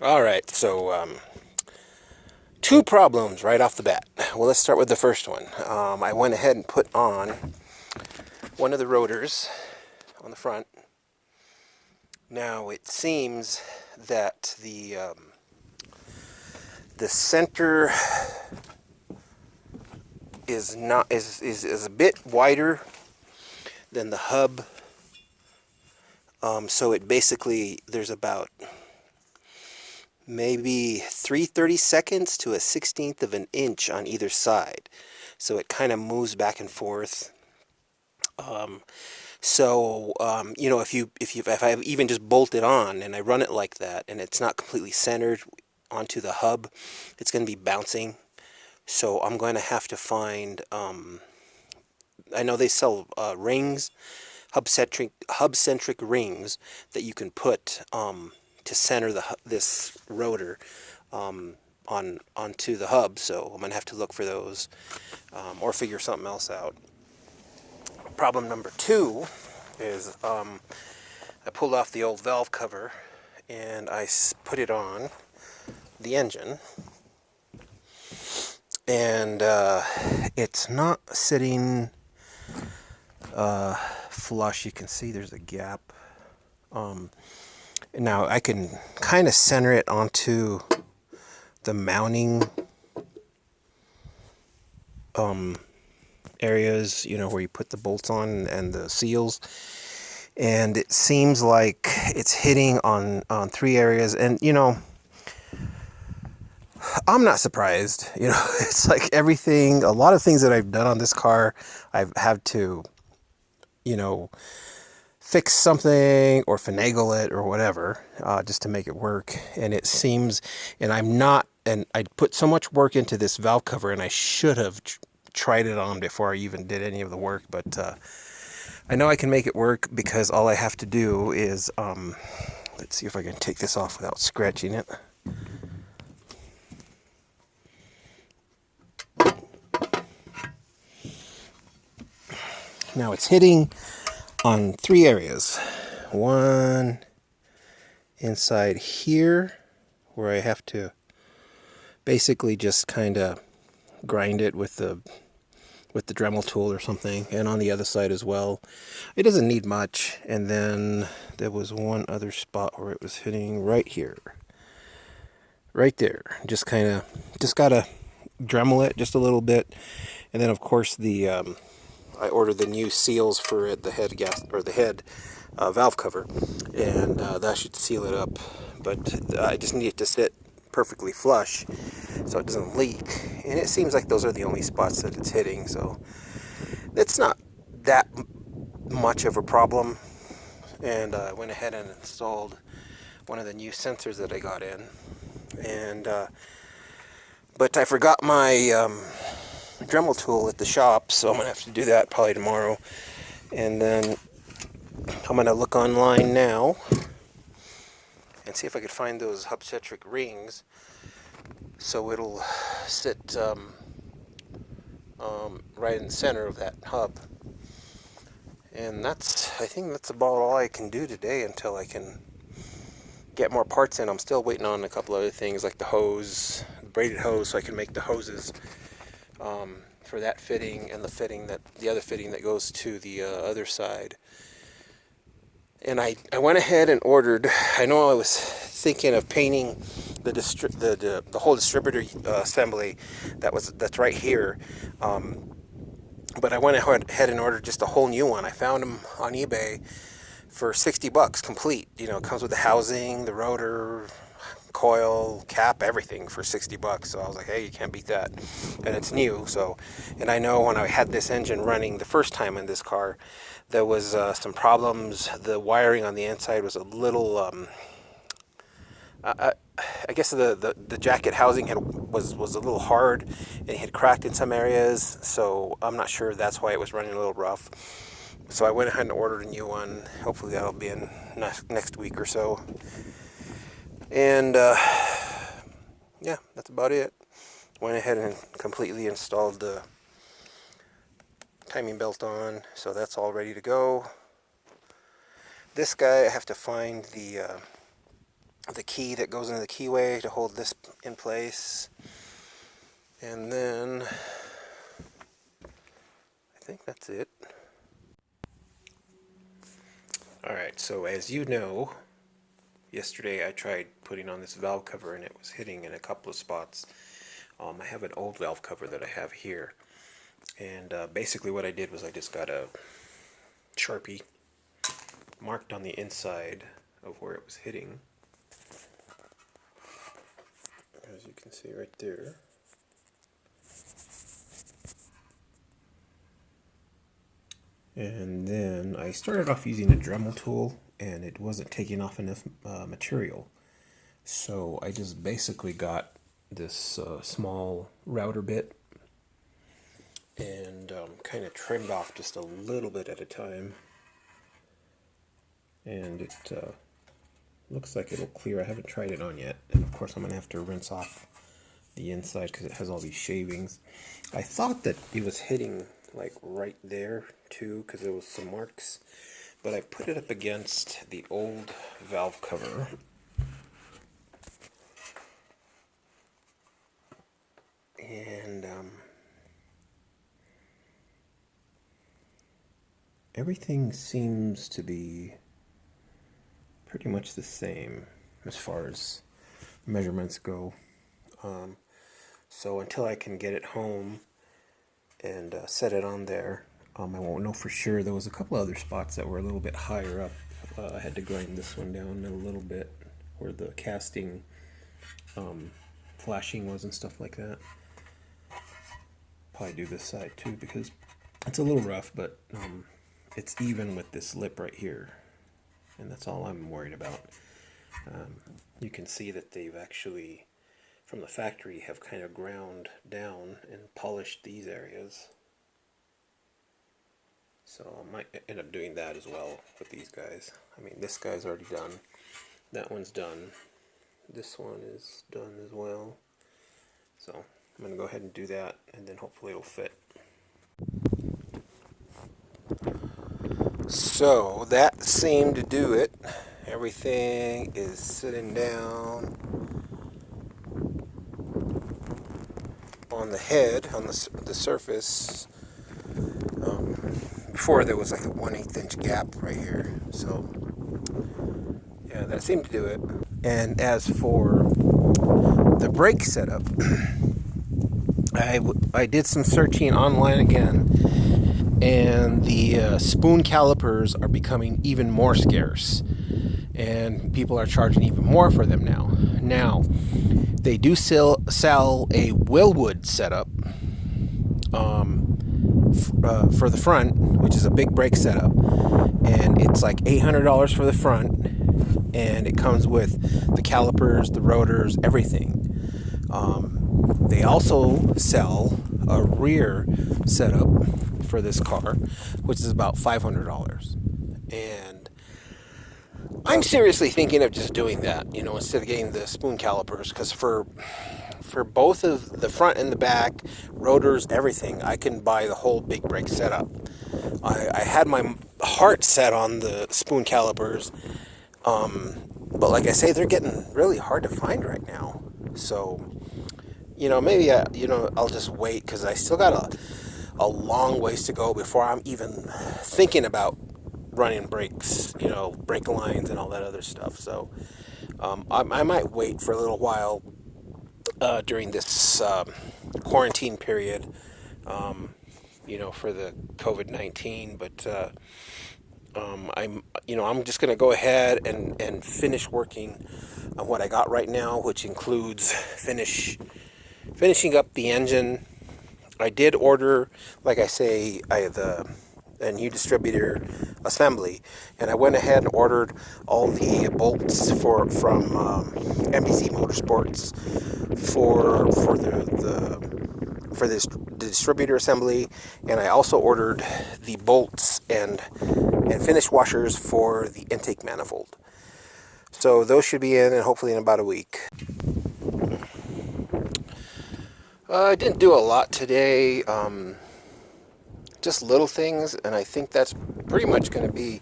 All right, so two problems right off the bat. Well, let's start with the first one. I went ahead and put on one of the rotors on the front. Now it seems that the center is not is a bit wider than the hub. So it basically there's about maybe 3/32 to a 16th of an inch on either side. So it kind of moves back and forth. If I even just bolt it on and I run it like that and it's not completely centered onto the hub, it's going to be bouncing. So I'm going to have to find, I know they sell rings, hub-centric rings that you can put to center this rotor onto the hub. So I'm going to have to look for those or figure something else out. Problem number two is I pulled off the old valve cover and I put it on the engine, and it's not sitting flush. You can see there's a gap. Now I can kind of center it onto the mounting areas, where you put the bolts on and the seals. And it seems like it's hitting on three areas. And, I'm not surprised. It's like everything, a lot of things that I've done on this car, I've had to, fix something or finagle it or whatever, just to make it work. And it seems, and I put so much work into this valve cover, and I should have tried it on before I even did any of the work, but I know I can make it work because all I have to do is, let's see if I can take this off without scratching it. Now it's hitting on three areas. One inside here, where I have to basically just kind of grind it with the Dremel tool or something, and on the other side as well. It doesn't need much. And then there was one other spot where it was hitting right here, right there. Just gotta Dremel it just a little bit. And then of course I ordered the new seals for it, the head valve cover, and that should seal it up. But I just need it to sit perfectly flush so it doesn't leak, and it seems like those are the only spots that it's hitting, so it's not that much of a problem. And I went ahead and installed one of the new sensors that I got in, and but I forgot my Dremel tool at the shop, so I'm gonna have to do that probably tomorrow. And then I'm gonna look online now and see if I could find those hub-centric rings so it'll sit right in the center of that hub. And I think that's about all I can do today until I can get more parts in. I'm still waiting on a couple other things like the hose, the braided hose, so I can make the hoses for that fitting, and the other fitting that goes to the other side. And I went ahead and ordered. I know I was thinking of painting the whole distributor assembly that's right here, but I went ahead and ordered just a whole new one. I found them on eBay for $60 complete. It comes with the housing, the rotor, coil, cap, everything for $60. So I was like, hey, you can't beat that. And it's new. So, and I know when I had this engine running the first time in this car, there was some problems. The wiring on the inside was a little, I guess the jacket housing was a little hard, and it had cracked in some areas. So I'm not sure that's why it was running a little rough. So I went ahead and ordered a new one. Hopefully that'll be in next week or so. And yeah, that's about it. Went ahead and completely installed the timing belt on, so that's all ready to go. This guy, I have to find the the key that goes into the keyway to hold this in place. And then I think that's it. Alright, so as you know, yesterday I tried putting on this valve cover and it was hitting in a couple of spots. I have an old valve cover that I have here. And basically what I did was I just got a Sharpie, marked on the inside of where it was hitting. As you can see right there. And then I started off using a Dremel tool and it wasn't taking off enough material. So I just basically got this small router bit and kind of trimmed off just a little bit at a time. And it looks like it'll clear. I haven't tried it on yet. And of course I'm going to have to rinse off the inside because it has all these shavings. I thought that it was hitting like right there too because there was some marks. But I put it up against the old valve cover. And everything seems to be pretty much the same as far as measurements go. So until I can get it home and set it on there, I won't know for sure. There was a couple other spots that were a little bit higher up. I had to grind this one down a little bit where the casting flashing was and stuff like that. Probably do this side too because it's a little rough, but it's even with this lip right here, and that's all I'm worried about. You can see that they've actually, from the factory, have kind of ground down and polished these areas. So I might end up doing that as well with these guys. I mean, this guy's already done. That one's done. This one is done as well. So I'm going to go ahead and do that, and then hopefully it'll fit. So that seemed to do it. Everything is sitting down on the head, on the surface. Before there was like a 1/8 inch gap right here. So yeah, that seemed to do it. And as for the brake setup, I did some searching online again, and the spoon calipers are becoming even more scarce, and people are charging even more for them now. Now, they do sell a Willwood setup for the front, which is a big brake setup, and it's like $800 for the front, and it comes with the calipers, the rotors, everything. They also sell a rear setup for this car, which is about $500. And I'm seriously thinking of just doing that, instead of getting the spoon calipers, because for both of the front and the back, rotors, everything, I can buy the whole big brake setup. I had my heart set on the spoon calipers, but like I say, they're getting really hard to find right now. So, maybe I'll just wait, because I still got a long ways to go before I'm even thinking about running brakes, brake lines and all that other stuff. So I might wait for a little while during this quarantine period, for the COVID-19. But I'm just going to go ahead and finish working on what I got right now, which includes finishing up the engine. I did order, like I say, a new distributor assembly, and I went ahead and ordered all the bolts from MBC Motorsports for this distributor assembly, and I also ordered the bolts and finish washers for the intake manifold. So those should be in, and hopefully in about a week. I didn't do a lot today, just little things, and I think that's pretty much going to be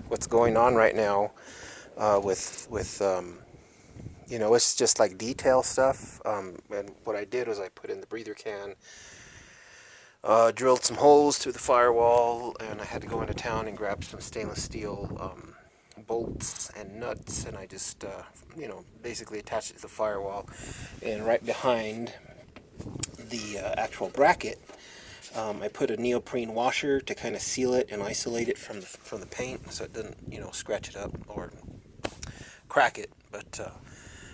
what's going on right now with You know, it's just like detail stuff. And what I did was I put in the breather can, drilled some holes through the firewall, and I had to go into town and grab some stainless steel bolts and nuts, and I just, basically attached it to the firewall. And right behind the actual bracket, I put a neoprene washer to kind of seal it and isolate it from the paint, so it doesn't, scratch it up or crack it. But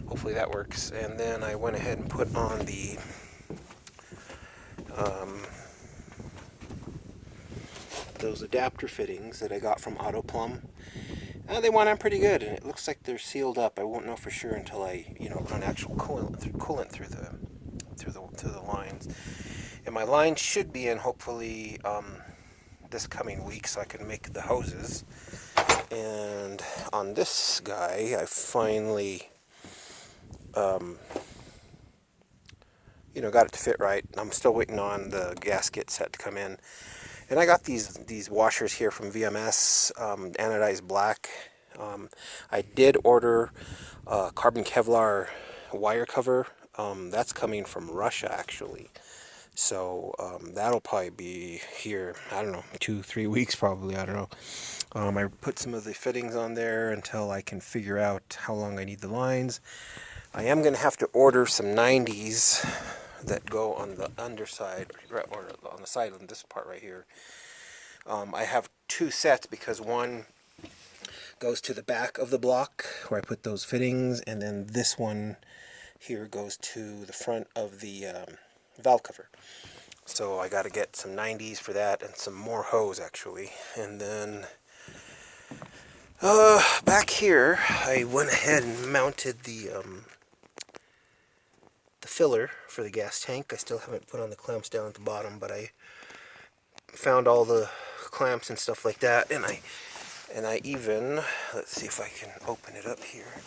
hopefully that works. And then I went ahead and put on the those adapter fittings that I got from AutoPlumb. They went on pretty good, and it looks like they're sealed up. I won't know for sure until I, run actual coolant through the lines. And my lines should be in hopefully this coming week, so I can make the hoses. And on this guy, I finally, got it to fit right. I'm still waiting on the gasket set to come in. And I got these washers here from VMS, anodized black. I did order carbon Kevlar wire cover. That's coming from Russia, actually. So that'll probably be here, I don't know, 2-3 weeks probably, I don't know. I put some of the fittings on there until I can figure out how long I need the lines. I am going to have to order some 90s that go on the underside, or on the side of this part right here. I have two sets because one goes to the back of the block where I put those fittings, and then this one here goes to the front of the valve cover. So I got to get some 90s for that and some more hose actually. And then back here I went ahead and mounted the filler for the gas tank. I still haven't put on the clamps down at the bottom, but I found all the clamps and stuff like that, and I even, let's see if I can open it up here.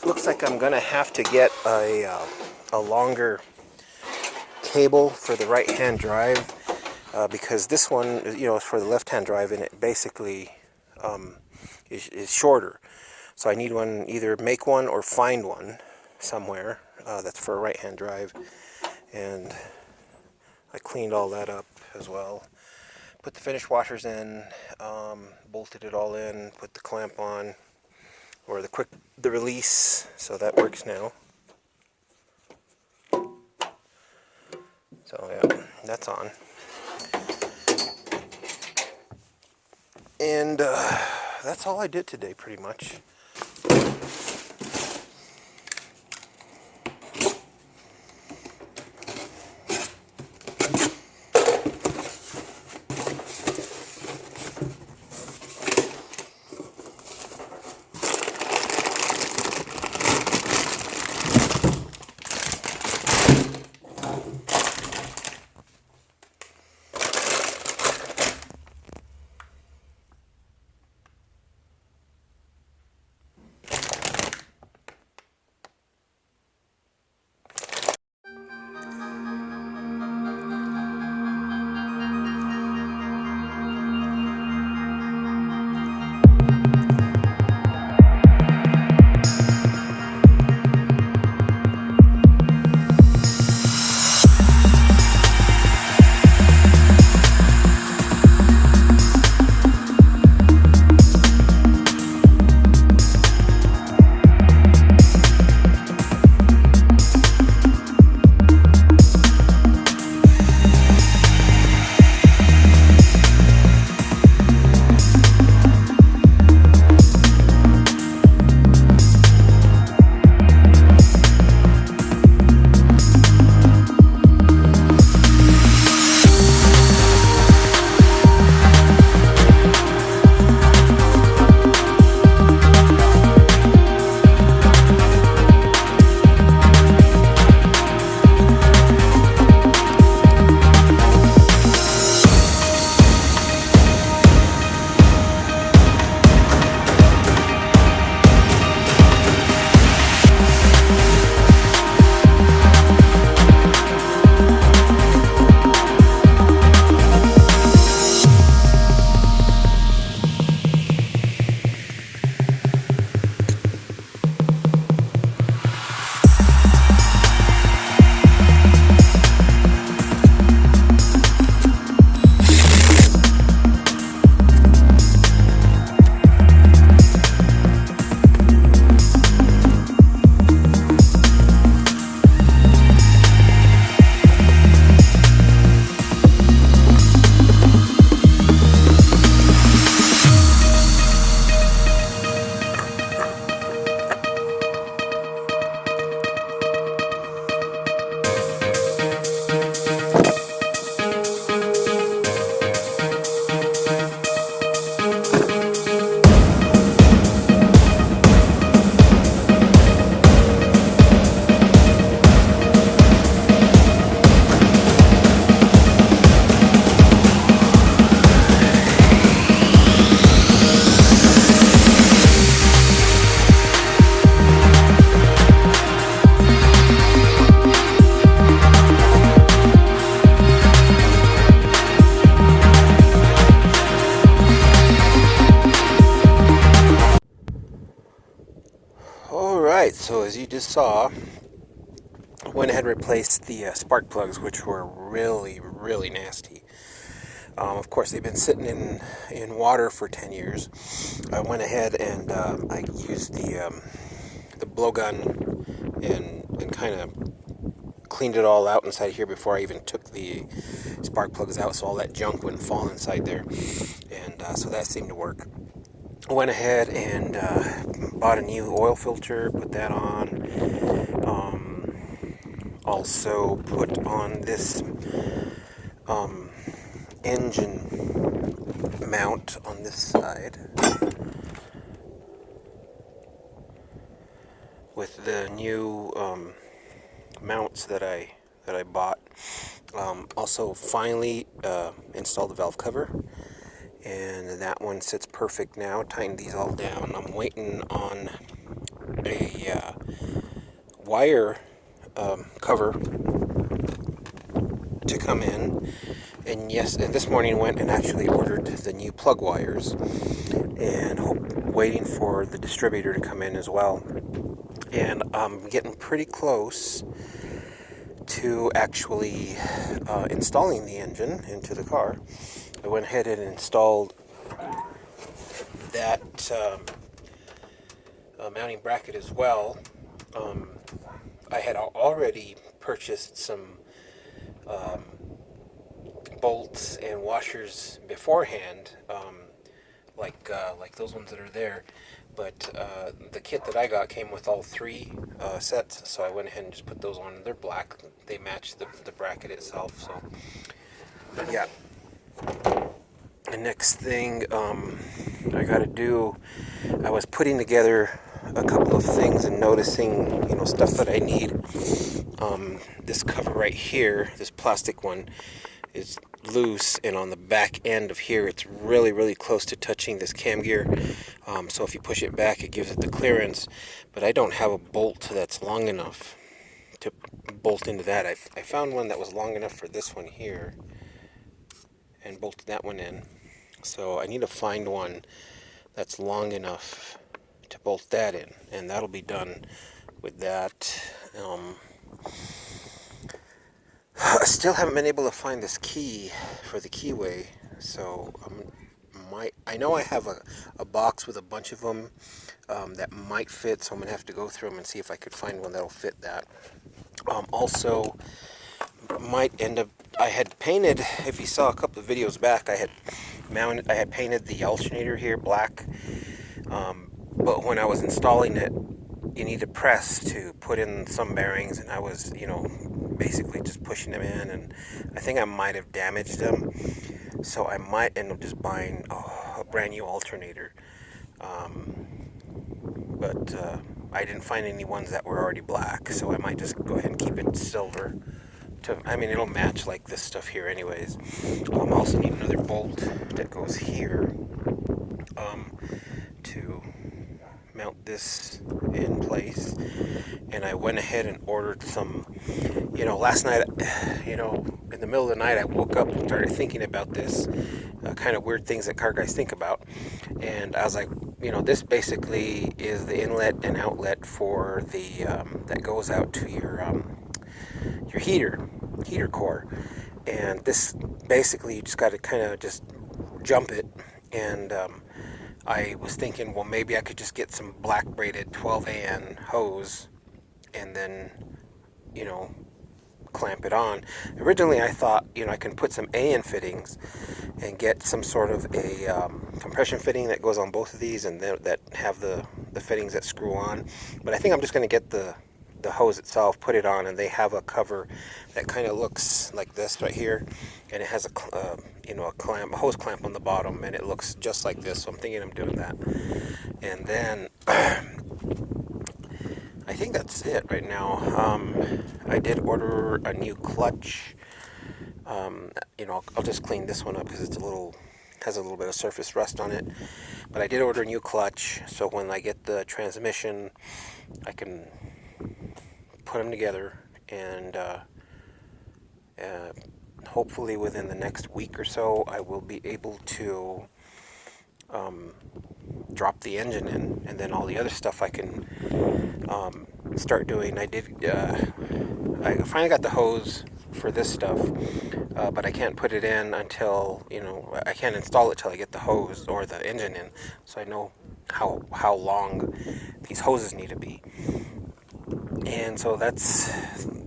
Looks like I'm gonna have to get a longer cable for the right hand drive, because this one, is for the left hand drive, and it basically is shorter. So I need one, either make one or find one somewhere that's for a right hand drive. And I cleaned all that up as well. Put the finish washers in, bolted it all in, put the clamp on, or the release, so that works now. So yeah, that's on. And that's all I did today, pretty much. Alright, so as you just saw, I went ahead and replaced the spark plugs, which were really, really nasty. Of course, they've been sitting in water for 10 years. I went ahead and I used the blowgun and kind of cleaned it all out inside here before I even took the spark plugs out, so all that junk wouldn't fall inside there. And so that seemed to work. I went ahead and bought a new oil filter, put that on. Also put on this engine mount on this side with the new mounts that I bought. Also finally installed the valve cover, and that one sits perfect now. Tightened these all down. I'm waiting on a wire cover to come in, and this morning went and actually ordered the new plug wires, and waiting for the distributor to come in as well. And I'm getting pretty close to actually installing the engine into the car. I went ahead and installed that mounting bracket as well. I had already purchased some bolts and washers beforehand, like those ones that are there. But the kit that I got came with all three sets, so I went ahead and just put those on. They're black. They match the bracket itself. So, but yeah. The next thing I got to do, I was putting together a couple of things and noticing, stuff that I need. This cover right here, this plastic one, is loose, and on the back end of here it's really, really close to touching this cam gear. So if you push it back, it gives it the clearance, but I don't have a bolt that's long enough to bolt into that. I found one that was long enough for this one here and bolted that one in. So I need to find one that's long enough to bolt that in, and that'll be done with that. I still haven't been able to find this key for the keyway, so I know I have a box with a bunch of them that might fit, so I'm going to have to go through them and see if I could find one that'll fit that. Also, might end up, I had painted, if you saw a couple of videos back, I had painted the alternator here black, but when I was installing it, you need to press to put in some bearings, and I was, basically just pushing them in, and I think I might have damaged them, so I might end up just buying a brand new alternator. But I didn't find any ones that were already black, so I might just go ahead and keep it silver. It'll match like this stuff here anyways. I also need another bolt that goes here to mount this in place. And I went ahead and ordered some, last night, in the middle of the night, I woke up and started thinking about this, kind of weird things that car guys think about. And I was like, this basically is the inlet and outlet for the, that goes out to your heater core. And this, basically, you just got to kind of just jump it. And I was thinking, well, maybe I could just get some black braided 12AN hose and then, clamp it on. Originally, I thought, I can put some AN fittings and get some sort of a compression fitting that goes on both of these, and that have the fittings that screw on. But I think I'm just going to get the hose itself, put it on, and they have a cover that kind of looks like this right here, and it has a clamp, a hose clamp on the bottom, and it looks just like this. So I'm thinking I'm doing that, and then I think that's it right now. I did order a new clutch. I'll just clean this one up because has a little bit of surface rust on it. But I did order a new clutch, so when I get the transmission, I can put them together, and hopefully within the next week or so, I will be able to drop the engine in, and then all the other stuff I can start doing. I finally got the hose for this stuff, but I can't put it in until, I can't install it till I get the hose or the engine in, so I know how long these hoses need to be. And so that's,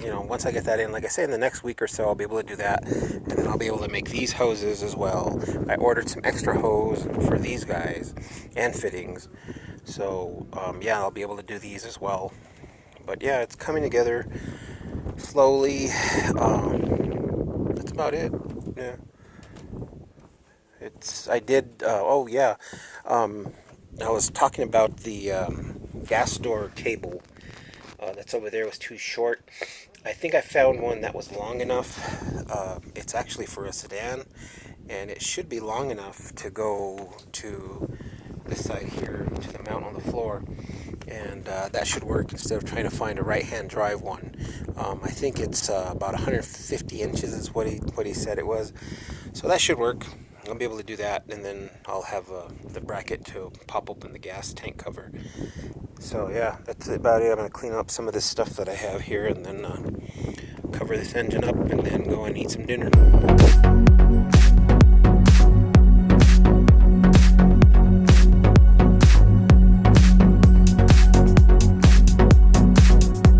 once I get that in, like I say, in the next week or so, I'll be able to do that. And then I'll be able to make these hoses as well. I ordered some extra hose for these guys and fittings. So, yeah, I'll be able to do these as well. But yeah, it's coming together slowly. That's about it. Yeah. I did, oh yeah. I was talking about the gas door cable. That's over there was too short. I think I found one that was long enough. It's actually for a sedan, and it should be long enough to go to this side here to the mount on the floor, and that should work instead of trying to find a right-hand drive one. I think it's about 150 inches is what he said it was, so that should work. I'll be able to do that, and then I'll have the bracket to pop open the gas tank cover. So yeah, that's about it. I'm going to clean up some of this stuff that I have here, and then cover this engine up, and then go and eat some dinner.